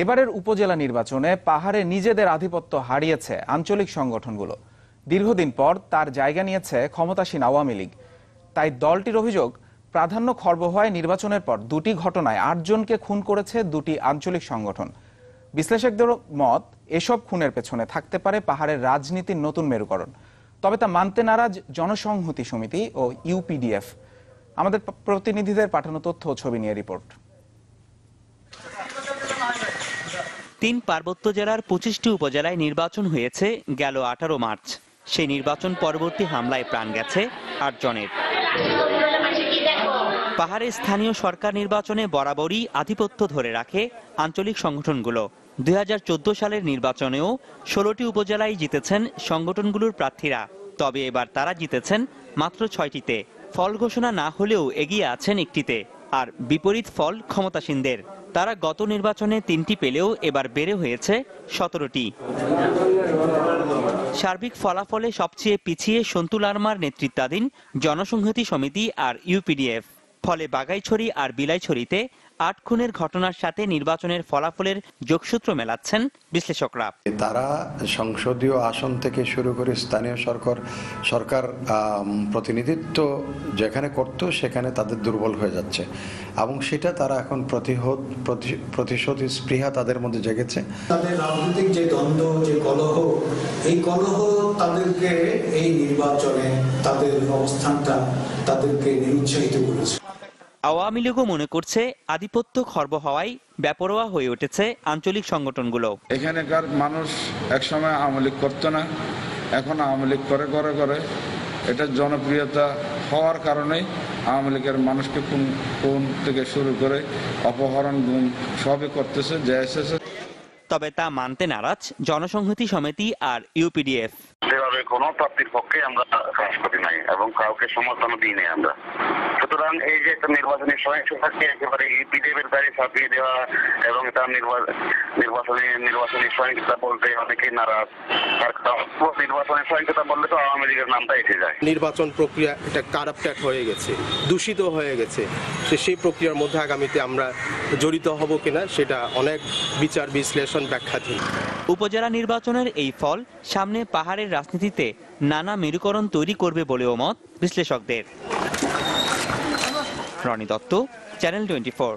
এবারের উপজেলা নির্বাচনে পাহাড়ে নিজেদের আধিপত্য হারিয়েছে আঞ্চলিক সংগঠনগুলো। দীর্ঘদিন পর তার জায়গা নিয়েছে ক্ষমতাসীন আওয়ামী লীগ। তাই দলটির অভিযোগ, প্রাধান্য খর্ব হওয়ায় নির্বাচনের পর দুটি ঘটনায় ৮ জনকে খুন করেছে দুটি আঞ্চলিক সংগঠন। বিশ্লেষকদের মত, এসব খুনের পেছনে থাকতে পারে পাহাড়ের রাজনীতির নতুন মেরুকরণ। তবে তা মানতে নারাজ জনসংহতি সমিতি ও ইউপিডিএফ। আমাদের প্রতিনিধিদের পাঠানো তথ্য ও ছবি নিয়ে রিপোর্ট। ৩ পার্বত্য জেলার ২৫টি উপজেলায় নির্বাচন হয়েছে গেল ১৮ মার্চ। সেই নির্বাচন পরবর্তী হামলায় প্রাণ গেছে ৮ জনের। পাহাড়ে স্থানীয় সরকার নির্বাচনে বরাবরই আধিপত্য ধরে রাখে আঞ্চলিক সংগঠনগুলো। ২০১৪ সালের নির্বাচনেও ১৬টি উপজেলায় জিতেছেন সংগঠনগুলোর প্রার্থীরা। তবে এবার তারা জিতেছেন মাত্র ৬টিতে। ফল ঘোষণা না হলেও এগিয়ে আছেন একটিতে। আর বিপরীত ফল ক্ষমতাসীনদের। তারা গত নির্বাচনে ৩টি পেলেও এবার বেড়ে হয়েছে ১৭টি। সার্বিক ফলাফলে সবচেয়ে পিছিয়ে সন্তু লারমার নেতৃত্বাধীন জনসংহতি সমিতি আর ইউপিডিএফ। ফলে বাগাইছড়ি আর বিলাইছড়িতে ৮ খুনের ঘটনার সাথে নির্বাচনের ফলাফলের যোগসূত্র মেলাচ্ছেন বিশ্লেষকরা। তারা সংসদীয় আসন থেকে শুরু করে স্থানীয় সরকার প্রতিনিধিত্ব যেখানে করত সেখানে তাদের দুর্বল হয়ে যাচ্ছে এবং সেটা তারা এখন প্রতিশোধ স্পৃহা তাদের মধ্যে জেগেছে। তাদের রাজনৈতিক যে দ্বন্দ্ব, যে কলহ, এই কলহ তাদেরকে এই নির্বাচনে তাদের অবস্থানটা তাদেরকে নিরুৎসাহিত করেছে। আওয়ামী লীগও মনে করছে আধিপত্য খর্ব হওয়ায় বেপরোয়া হয়ে উঠেছে আঞ্চলিক সংগঠনগুলো। এখানকার মানুষ একসময় আওয়ামী লীগ করতো না, এখন আওয়ামী লীগ করে এটা জনপ্রিয়তা হওয়ার কারণেই আওয়ামী লীগের মানুষকে খুন থেকে শুরু করে অপহরণ, গুম সবই করতেছে জেএসএস। তবে তা মানতে নারাজ জনসংহতি সমিতি আর ইউপিডিএফ। সেভাবে কোনো প্রার্থীর পক্ষে আমরা কাজ করি নাই এবং কাউকে সমর্থন দিই নাই আমরা। সুতরাং এই যে একটা নির্বাচনী সহিংসতাকে একেবারে ইউপিডিএফ এর দাঁড়িয়ে ছাপিয়ে দেওয়া এবং তার নির্বাচনী সহিংসতা বলতে অনেকেই নারাজ। নির্বাচনী সহিংসতা বললে তো আওয়ামী লীগের নামটা এসে যায়। নির্বাচন প্রক্রিয়া এটা কারাপ্টেড হয়ে গেছে, দূষিত হয়ে গেছে। সেই প্রক্রিয়ার মধ্যে আগামীতে আমরা জড়িত হব কিনা সেটা অনেক বিচার বিশ্লেষণ ব্যাখ্যাধীন। উপজেলা নির্বাচনের এই ফল সামনে পাহাড়ের রাজনীতিতে নানা মেরুকরণ তৈরি করবে বলেও মত বিশ্লেষকদের। রনি দত্ত, চ্যানেল 24।